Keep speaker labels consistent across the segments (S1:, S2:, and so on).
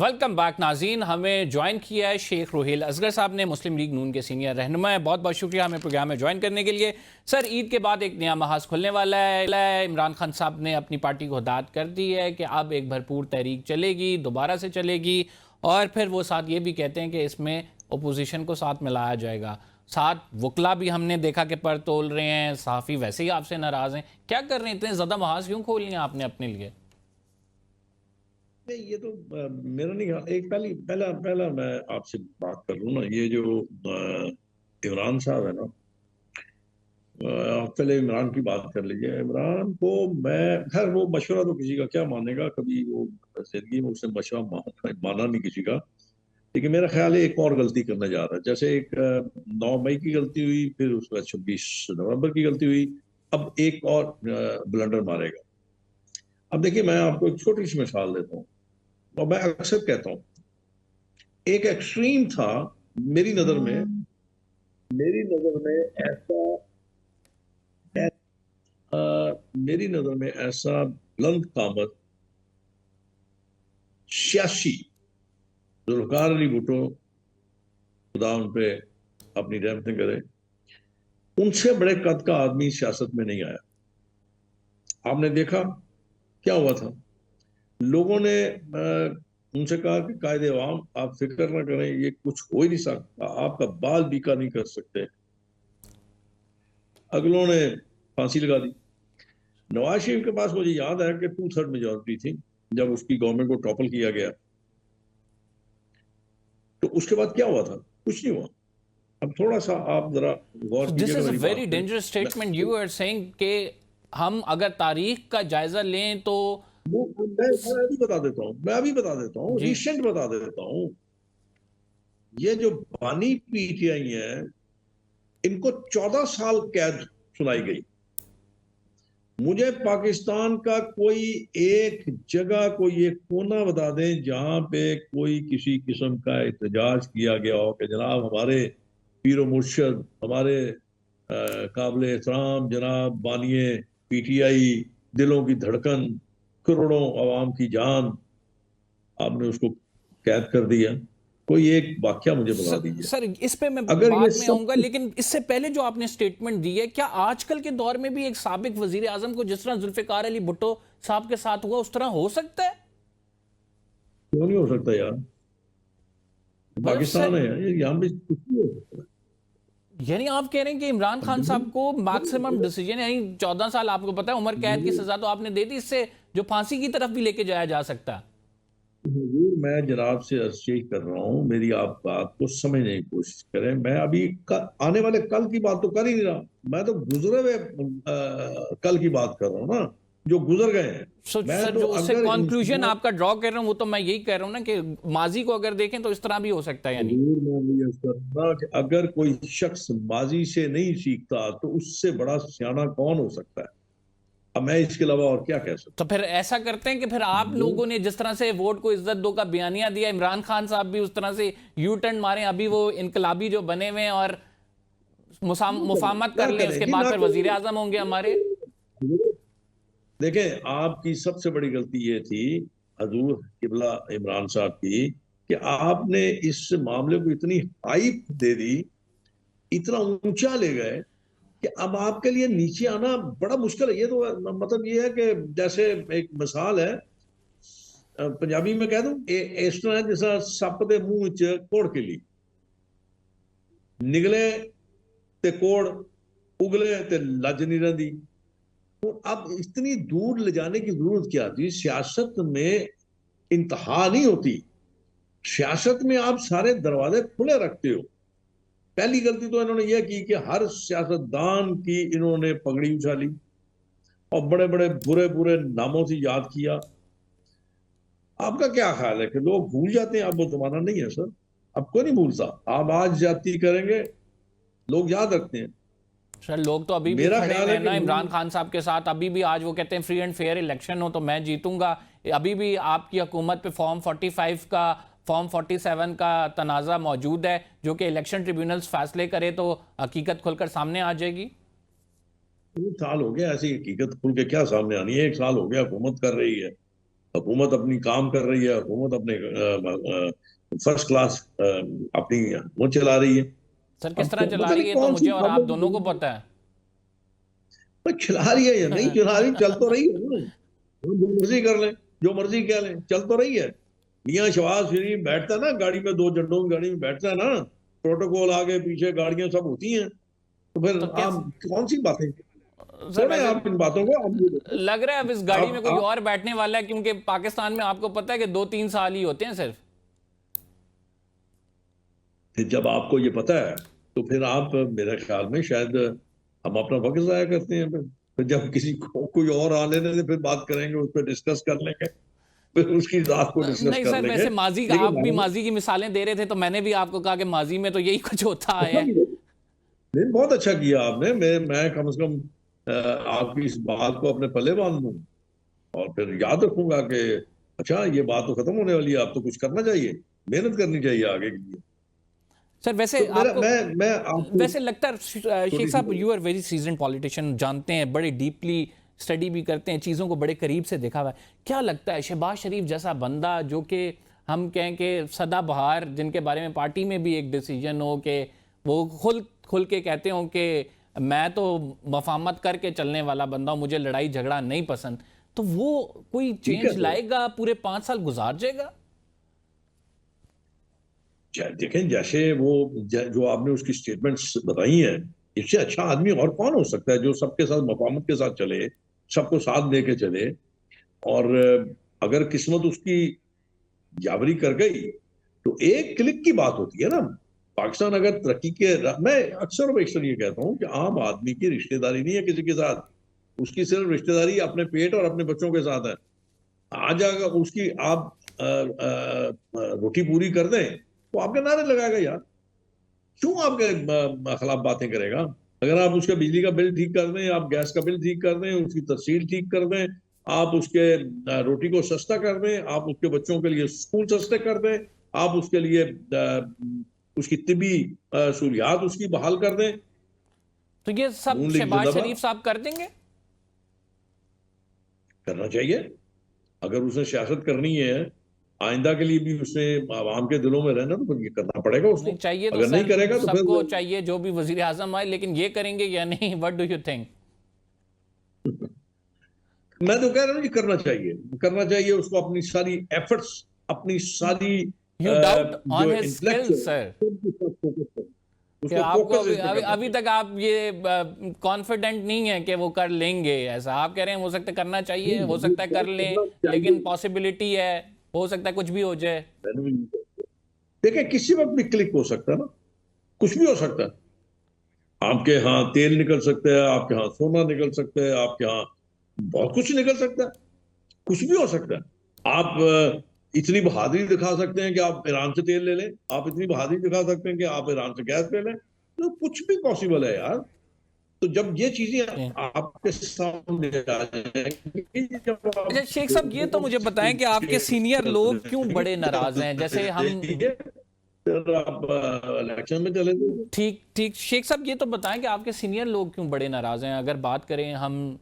S1: Welcome back नाज़रीन। हमें join किया है शेख रोहेल असगर साहब ने, मुस्लिम लीग नून के सीनियर रहनुमा है। बहुत बहुत शुक्रिया हमें प्रोग्राम में ज्वाइन करने के लिए। सर, ईद के बाद एक नया महाज खुलने वाला है। इमरान खान साहब ने अपनी पार्टी को हदायत कर दी है कि अब एक भरपूर तहरीक चलेगी, दोबारा से चलेगी, और फिर वो साथ ये भी कहते हैं कि इसमें अपोजिशन को साथ मिलाया जाएगा। साथ वकला भी हमने देखा कि पर तोल रहे हैं, सहाफ़ी वैसे ही आपसे नाराज़ हैं। क्या कर रहे हैं, इतने ज़्यादा महाज क्यों खोल लिए आपने अपने लिए?
S2: नहीं, ये तो मेरा नहीं ख्याल। एक पहला पहला मैं आपसे बात कर लूँ ना, ये जो इमरान साहब है ना, आप पहले इमरान की बात कर लीजिए। इमरान को मैं, खैर वो मशवरा तो किसी का क्या मानेगा, कभी वो जिंदगी में उसने मशवरा माना नहीं किसी का। लेकिन मेरा ख्याल है एक और गलती करने जा रहा है। जैसे एक 9 मई की गलती हुई, फिर उसके बाद 26 नवंबर की गलती हुई, अब एक और ब्लंडर मारेगा। अब देखिए, मैं आपको एक छोटी सी मिसाल देता हूँ, और मैं अक्सर कहता हूँ, एक एक्सट्रीम था मेरी नजर में। मेरी नजर में ऐसा मेरी नजर में ऐसा बुलंद कामत सियासी जुल्फकार अली भुट्टो, खुदा उन पे अपनी रहमतें करे, उनसे बड़े कद का आदमी सियासत में नहीं आया। आपने देखा क्या हुआ था। लोगों ने उनसे कहा कि कायदे अवाम, आप फिक्र ना करें, ये कुछ हो ही नहीं सकता, आपका बाल बीका नहीं कर सकते। अगलों ने फांसी लगा दी। नवाज शरीफ के पास मुझे याद है कि 2/3 मेजोरिटी थी जब उसकी गवर्नमेंट को टॉपल किया गया। तो उसके बाद क्या हुआ था? कुछ नहीं हुआ। अब थोड़ा सा आप जरा गौर
S1: दिस
S2: कीजिएगा
S1: इज अ
S2: मेरी
S1: वेरी
S2: बात पे।
S1: Dangerous statement you are saying कि हम अगर तारीख का जायजा लें तो
S2: मैं अभी बता देता हूँ,
S1: जी।
S2: रिसेंट बता देता हूँ। ये जो बानी पीटीआई है, इनको 14 साल कैद सुनाई गई। मुझे पाकिस्तान का कोई एक जगह, कोई एक कोना बता दें जहां पे कोई किसी किस्म का एहतजाज किया गया हो कि जनाब हमारे पीरो मुर्शद, हमारे काबिल एहतराम जनाब बानिए पीटीआई, दिलों की धड़कन, करोड़ों आवाम की जान, आपने उसको कैद कर दिया। कोई एक वाक्य मुझे बता दीजिए।
S1: सर, इस पे मैं
S2: अगर ये
S1: बाद में
S2: सब
S1: आऊंगा, लेकिन इससे पहले जो आपने स्टेटमेंट दी है, क्या आजकल के दौर में भी एक साबिक वजीर आजम को जिस तरह जुल्फिकार अली भुट्टो साहब के साथ हुआ उस तरह हो सकता है?
S2: क्यों नहीं हो सकता यार?
S1: मतलब
S2: पाकिस्तान
S1: सर,
S2: है ये, यहाँ पे कुछ नहीं हो सकता।
S1: यानी आप कह रहे हैं कि इमरान खान साहब को मैक्सिमम डिसीजन, यानी 14 साल, आपको पता है उम्र कैद की सजा तो आपने दे दी, इससे जो फांसी की तरफ भी लेके जाया जा सकता है।
S2: हुजूर, मैं जनाब से अर्ज कर रहा हूँ, मेरी आप बात को समझने की कोशिश करें। मैं अभी आने वाले कल की बात तो कर ही नहीं रहा। मैं तो गुजरे हुए कल की बात कर रहा हूँ ना, जो गुजर गए हैं। मैं
S1: सर,
S2: तो
S1: जो उससे
S2: अगर
S1: कंक्लूजन
S2: इंसान,
S1: आपका ड्रॉ कर रहा हूं वो तो मैं यही कह रहा हूं ना कि माजी को अगर देखें तो इस तरह भी हो सकता है, यानी।
S2: हुजूर, मैं ये अर्ज कर रहा हूं कि अगर कोई शख्स माजी से नहीं सीखता तो उससे बड़ा सियाना कौन हो सकता है? अब मैं इसके अलावा और क्या कह
S1: तो
S2: सकता
S1: फिर ऐसा करते हैं कि फिर आप
S2: हूँ?
S1: लोगों ने जिस तरह से वोट को इज्जत दो का बयानिया दिया, इमरान खान साहब भी उस तरह से यू टर्न मारे, अभी वो इनकलाबी जो बने हुए हैं, और मुफाहमत
S2: क्या
S1: कर लें,
S2: करें
S1: उसके
S2: जी,
S1: बाद
S2: ना
S1: फिर वजीर
S2: करें।
S1: आजम होंगे हमारे।
S2: देखें, आपकी सबसे बड़ी गलती ये थी हजूर किबला इमरान साहब की, कि आपने इस मामले को इतनी हाइप दे दी, इतना ऊंचा ले गए कि अब आपके लिए नीचे आना बड़ा मुश्किल है। ये तो मतलब ये है कि जैसे एक मिसाल है, पंजाबी में कह दूं, इस तरह है जैसा सप दे मुंह च कोड़ के ली निकले ते कोड़ उगले ते लज नहीं रही। तो अब इतनी दूर ले जाने की जरूरत क्या थी? सियासत में इंतहा नहीं होती। सियासत में आप सारे दरवाजे खुले रखते हो। पहली गलती तो इन्होंने यह की कि हर सियासतदान की इन्होंने पगड़ी उछाली और बड़े बड़े बुरे बुरे नामों से याद किया। आपका क्या ख्याल है कि लोग भूल जाते हैं? अब वो जमाना नहीं है सर, अब कोई नहीं भूलता। आप आज जाति करेंगे, लोग याद रखते हैं।
S1: सर, लोग तो अभी भी
S2: मेरा
S1: खड़े
S2: ख्याल
S1: हुए
S2: है
S1: हैं
S2: कि
S1: ना इमरान खान साहब के साथ, अभी भी। आज वो कहते हैं फ्री एंड फेयर इलेक्शन हो तो मैं जीतूंगा। अभी भी आपकी हुकूमत पे फॉर्म 45 का, फॉर्म 47 का तनाज़ा मौजूद है, जो कि इलेक्शन ट्रिब्यूनल्स फैसले करे तो हकीकत खुलकर सामने आ जाएगी।
S2: 3 साल हो गया, ऐसी हकीकत खुल के क्या सामने आनी है? 1 साल हो गया हुकूमत कर रही है। हुकूमत अपनी काम कर रही है, हुकूमत अपने फर्स्ट क्लास अपनी वो चला रही है।
S1: सर किस
S2: अब
S1: तरह चला
S2: पता
S1: रही
S2: नहीं
S1: है तो
S2: कौन सी
S1: मुझे और आप दोनों को पता है।
S2: चला रही है या नहीं चला रही, चल तो रही है ना। जो मर्जी कर लें, जो मर्जी कह लें, चल तो रही है। मियाँ शहबाज शरीफ बैठता है ना गाड़ी में, दो झंडों की गाड़ी में बैठता है ना, प्रोटोकॉल आगे पीछे गाड़ियां सब होती हैं, तो फिर
S1: तो क्या
S2: आप कौन सी बातें
S1: सर
S2: छोड़ें
S1: वैसे
S2: आप इन बातों को। अब ये देखो,
S1: लग रहा है अब इस गाड़ी में कोई
S2: आप
S1: और बैठने वाला है, क्योंकि पाकिस्तान में आपको पता है कि 2-3 साल ही होते हैं सिर्फ।
S2: फिर जब आपको ये पता है तो फिर आप, मेरे ख्याल में शायद हम अपना वक्त जाया करते हैं। फिर जब किसी को कोई और आ लेने से फिर बात करेंगे, उस पर डिस्कस कर लेंगे, फिर उसकी जात को डिस्कस
S1: नहीं
S2: कर
S1: सर,
S2: लेंगे।
S1: वैसे माजी का आप
S2: लेकिन
S1: भी माजी की मिसालें दे रहे थे, तो मैंने भी आपको कहा कि माजी में तो यही कुछ होता है।
S2: नहीं, बहुत अच्छा किया आपने। मैं कम से कम आपकी इस बात को अपने पल्ले बांध लूं और फिर याद रखूंगा कि अच्छा ये बात तो खत्म होने वाली है, अब तो कुछ करना चाहिए, मेहनत करनी चाहिए आगे के लिए।
S1: सर वैसे
S2: तो मेरा
S1: आपको
S2: मैं आपको
S1: वैसे लगता है शेख
S2: छोटी सी
S1: साहब, you are very season politician, जानते हैं, बड़े डीपली स्टडी भी करते हैं, चीज़ों को बड़े करीब से देखा हुआ है। क्या लगता है शहबाज शरीफ जैसा बंदा, जो कि हम कहें कि सदाबहार, जिनके बारे में पार्टी में भी एक डिसीजन हो कि वो खुल खुल के कहते हो कि मैं तो मफाहमत करके चलने वाला बंदा हूँ, मुझे लड़ाई झगड़ा नहीं पसंद, तो वो कोई
S2: ठीक है।
S1: चेंज लाएगा? पूरे 5 साल गुजार जाएगा?
S2: देखें जैसे वो जो आपने उसकी स्टेटमेंट्स बताई हैं, इससे अच्छा आदमी और कौन हो सकता है जो सबके साथ मफाहमत के साथ चले, सबको साथ लेके चले। और अगर किस्मत उसकी यावरी कर गई तो एक क्लिक की बात होती है ना। पाकिस्तान अगर तरक्की के मैं अक्सर अक्सर ये कहता हूँ कि आम आदमी की रिश्तेदारी नहीं है किसी के साथ, उसकी सिर्फ रिश्तेदारी अपने पेट और अपने बच्चों के साथ है। आज अगर उसकी आप रोटी पूरी कर दें तो आपके नारे लगाएगा यार, क्यों आपके खिलाफ बातें करेगा। अगर आप उसका बिजली का बिल ठीक कर दें, आप गैस का बिल ठीक कर दें, उसकी तफसील ठीक कर दें, आप उसके रोटी को सस्ता कर दें, आप उसके बच्चों के लिए स्कूल सस्ते कर दें, आप उसके लिए उसकी तिबी सहूलियात उसकी बहाल कर दें,
S1: तो ये सब
S2: नून लीग
S1: शहबाज शरीफ
S2: जिंदाबाद।
S1: साहब कर देंगे?
S2: करना चाहिए। अगर उसने सियासत करनी है, आइंदा के लिए भी उसने आवाम के दिलों में रहना, तो फिर ये करना पड़ेगा
S1: नहीं
S2: उसको।
S1: चाहिए तो
S2: अगर नहीं
S1: सर
S2: करेगा तो
S1: सबको
S2: फिर
S1: चाहिए जो भी वजीर आजम आए, लेकिन ये करेंगे या नहीं? What do you think?
S2: मैं तो कह रहा हूँ कि करना चाहिए, करना चाहिए उसको। अपनी सारी एफर्ट्स, अपनी सारी
S1: यू डाउट ऑन
S2: जो
S1: हिज स्किल्स
S2: इंटेलेक्चुअल,
S1: सर? कि
S2: उसको
S1: आपको
S2: फोकस
S1: अभी
S2: इस पे
S1: अभी
S2: करना
S1: अभी तक आप ये कॉन्फिडेंट नहीं है कि वो कर लेंगे? ऐसा आप कह रहे हैं? हो सकता है करना चाहिए, हो सकता है कर लें, लेकिन
S2: चाहिए।
S1: पॉसिबिलिटी है, हो सकता है कुछ भी हो जाए।
S2: देखिए किसी वक्त भी क्लिक हो सकता है ना, कुछ भी हो सकता है। आपके यहाँ तेल निकल सकता है, आपके यहाँ सोना निकल सकता है, आपके यहाँ बहुत कुछ निकल सकता है, कुछ भी हो सकता है। आप इतनी बहादुरी दिखा सकते हैं कि आप ईरान से तेल ले लें, आप इतनी बहादुरी दिखा सकते हैं कि आप ईरान से गैस ले लें, तो कुछ भी पॉसिबल है यार। तो जब ये चीजें आपके सामने आ जाएंगी, जब
S1: अच्छा शेख साहब, ये तो मुझे बताएं कि आपके सीनियर लोग क्यों बड़े नाराज हैं? जैसे हम
S2: फिर आप इलेक्शन में चले जाइए।
S1: ठीक ठीक शेख साहब, ये तो बताएं कि आपके सीनियर लोग क्यों बड़े नाराज हैं? अगर बात करें हम,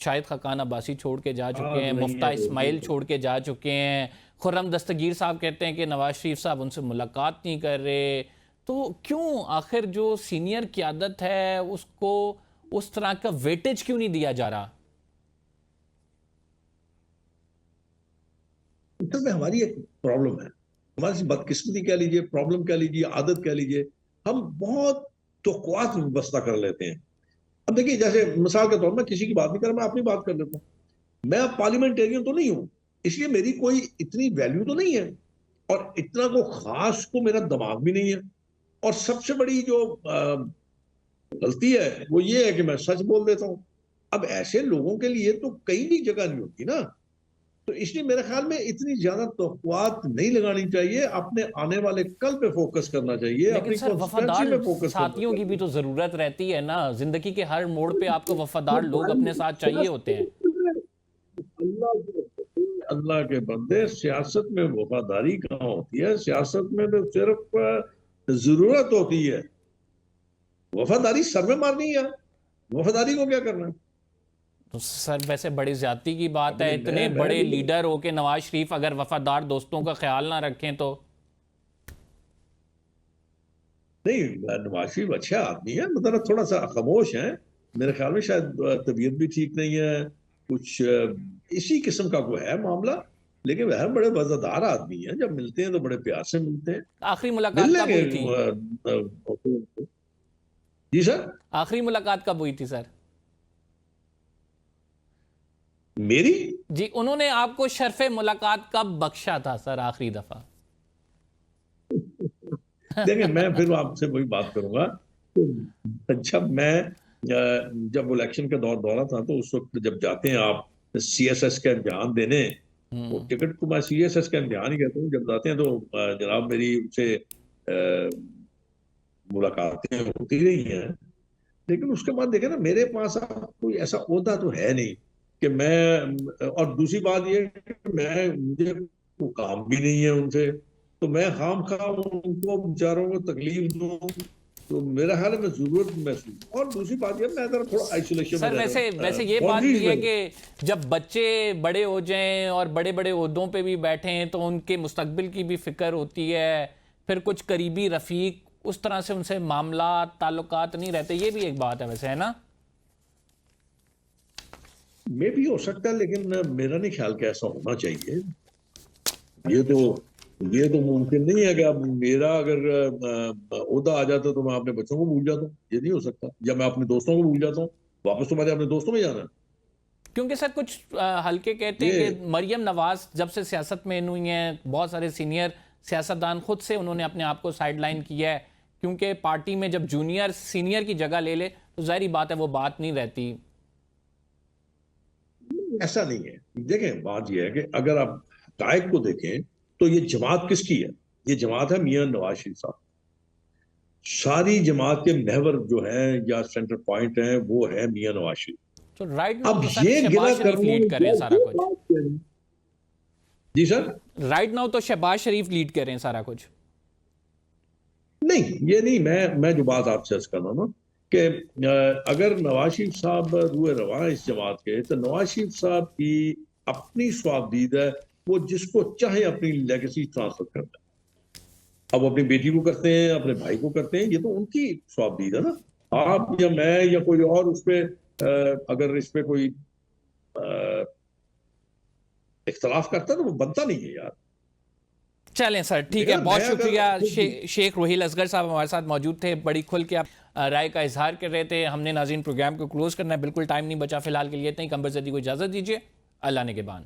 S1: शाहिद खकान अब्बासी छोड़ के जा चुके हैं, मुफ्ता इस्माइल छोड़ के जा चुके हैं, खुर्रम दस्तगीर साहब कहते हैं कि नवाज शरीफ साहब उनसे मुलाकात नहीं कर रहे, तो क्यों आखिर जो सीनियर क़यादत है उसको उस तरह का वेटेज क्यों नहीं दिया जा रहा?
S2: असल में हमारी एक प्रॉब्लम है, हमारी सी बदकिस्मती कह लीजिए, प्रॉब्लम कह लीजिए, आदत कह लीजिए, हम बहुत तौक़ुआत बस्ता कर लेते हैं। अब देखिए जैसे मिसाल के तौर पर, किसी की बात नहीं कर रहा, मैं अपनी बात कर लेता हूँ। मैं अब पार्लियामेंटेरियन तो नहीं हूँ, इसलिए मेरी कोई इतनी वैल्यू तो नहीं है, और इतना को खास को मेरा दिमाग भी नहीं है। और सबसे बड़ी जो गलती है वो ये है कि मैं सच बोल देता हूँ। अब ऐसे लोगों के लिए तो कहीं भी जगह नहीं होती ना, तो इसलिए मेरे ख्याल में इतनी ज्यादा तवक्कुआत नहीं लगानी चाहिए, अपने आने वाले कल पे फोकस करना चाहिए,
S1: लेकिन
S2: अपनी
S1: सर
S2: कॉन्स्टिट्यूंसी
S1: वफादार
S2: में फोकस करना
S1: साथियों की भी
S2: चाहिए।
S1: तो ज़रूरत रहती है ना, ज़िंदगी के हर मोड़ पे आपको वफादार लोग अपने साथ चाहिए होते हैं।
S2: अल्लाह के बंदे, सियासत में वफादारी कहाँ होती है? सियासत में तो सिर्फ जरूरत होती है। वफादारी सर में मारनी है यार, वफादारी को क्या करना है?
S1: तो सर वैसे बड़ी ज्यादती की बात है, इतने
S2: मैं
S1: बड़े लीडर हो के नवाज शरीफ अगर वफादार दोस्तों का ख्याल ना रखें तो।
S2: नहीं, नवाज शरीफ अच्छा आदमी है, मतलब थोड़ा सा खामोश है। मेरे ख्याल में शायद तबीयत भी ठीक नहीं है, कुछ इसी किस्म का कोई है मामला। लेकिन वह बड़े वफादार आदमी है, जब मिलते हैं तो बड़े प्यार से मिलते हैं।
S1: आखिरी मुलाकात
S2: मिल
S1: कब
S2: लेंगे।
S1: हुई थी?
S2: जी सर।
S1: आखिरी मुलाकात कब हुई थी सर?
S2: मेरी
S1: जी, उन्होंने आपको शर्फे मुलाकात कब बख्शा था सर आखिरी दफा?
S2: देखिए, मैं फिर आपसे वही बात करूंगा। तो जब मैं जब इलेक्शन का दौरा था, तो उस वक्त जब जाते हैं आप सीएसएस का इम्तिहान देने, वो टिकट को मैं सीएसएस का इम्तिहान ही कहता हूँ, जब जाते हैं तो जनाब मेरी उनसे मुलाकातें होती रही हैं। लेकिन उसके बाद देखे ना, मेरे पास अब कोई ऐसा ओहदा तो है नहीं कि मैं, और दूसरी बात ये है कि मैं, मुझे कोई काम भी नहीं है उनसे, तो मैं खाम खा उनको बेचारों को तकलीफ दूं, तो मेरा ख्याल है मैं जरूरत महसूस। और दूसरी बात ये, मैं जरा थोड़ा आइसोलेशन में
S1: सर
S2: रह
S1: वैसे
S2: रहा हूँ,
S1: वैसे ये बात
S2: बाउंड्रीज
S1: भी
S2: में
S1: है
S2: हूँ।
S1: कि जब बच्चे बड़े हो जाएं और बड़े बड़े ओहदों पे भी बैठे हैं तो उनके मुस्तकबिल की भी फिक्र होती है। फिर कुछ करीबी रफीक उस तरह से उनसे मामला ताल्लुकात नहीं रहते, ये भी एक बात है वैसे, है ना?
S2: मे भी हो सकता है, लेकिन मेरा नहीं ख्याल कि ऐसा होना चाहिए। ये तो ये तो मुमकिन नहीं है कि अब मेरा अगर ओहदा आ जाता तो मैं अपने बच्चों को भूल जाता हूँ। ये नहीं हो सकता, या मैं अपने दोस्तों को भूल जाता हूँ। वापस तो मैंने अपने दोस्तों में जाना है।
S1: क्योंकि सर कुछ हल्के कहते हैं
S2: ये
S1: कि मरियम नवाज जब से सियासत में इन हुई हैं, बहुत सारे सीनियर सियासतदान खुद से उन्होंने अपने आप को साइडलाइन किया है, क्योंकि पार्टी में जब जूनियर सीनियर की जगह ले ले तो जाहिर बात है वो बात नहीं रहती।
S2: ऐसा नहीं है। देखें, बात यह है कि अगर आप हकायक को देखें, तो ये जमात किसकी है? ये जमात है मियां नवाज शरीफ साहब। सारी जमात के महवर जो है या सेंटर पॉइंट है, वो है मियां नवाज शरीफ।
S1: तो राइट नाउ
S2: अब
S1: तो सर
S2: ये गिला
S1: शहबाज शरीफ
S2: करना,
S1: लीड कर रहे हैं सारा कुछ।
S2: जी सर।
S1: राइट नाउ तो शहबाज शरीफ लीड कर रहे हैं सारा कुछ।
S2: नहीं, ये नहीं, मैं जो बात आपसे अर्ज कर रहा हूं ना, कि अगर नवाज शरीफ साहब रुए रवा इस जमात के, तो नवाज शरीफ साहब की अपनी स्वाबदीद है, वो जिसको चाहे अपनी लेगेसी ट्रांसफर करता है। अब अपनी बेटी को करते हैं, अपने भाई को करते हैं, ये तो उनकी स्वाबदीद है ना। आप या मैं या कोई और उस पर अगर इस पे कोई इख्तलाफ करता है, तो वो बनता नहीं है यार।
S1: चलें सर, ठीक
S2: ठीक
S1: है,
S2: है ना।
S1: बहुत
S2: मैं
S1: शुक्रिया।
S2: अगर
S1: शेख रोहिल असगर साहब हमारे साथ मौजूद थे, बड़ी खुल के आप राय का इजहार कर रहे थे। हमने नाज़रीन प्रोग्राम को क्लोज करना है, बिल्कुल टाइम नहीं बचा फिलहाल के लिए। इतनी कम्बर जदी को इजाज़त दीजिए, अल्लाह ने के बान।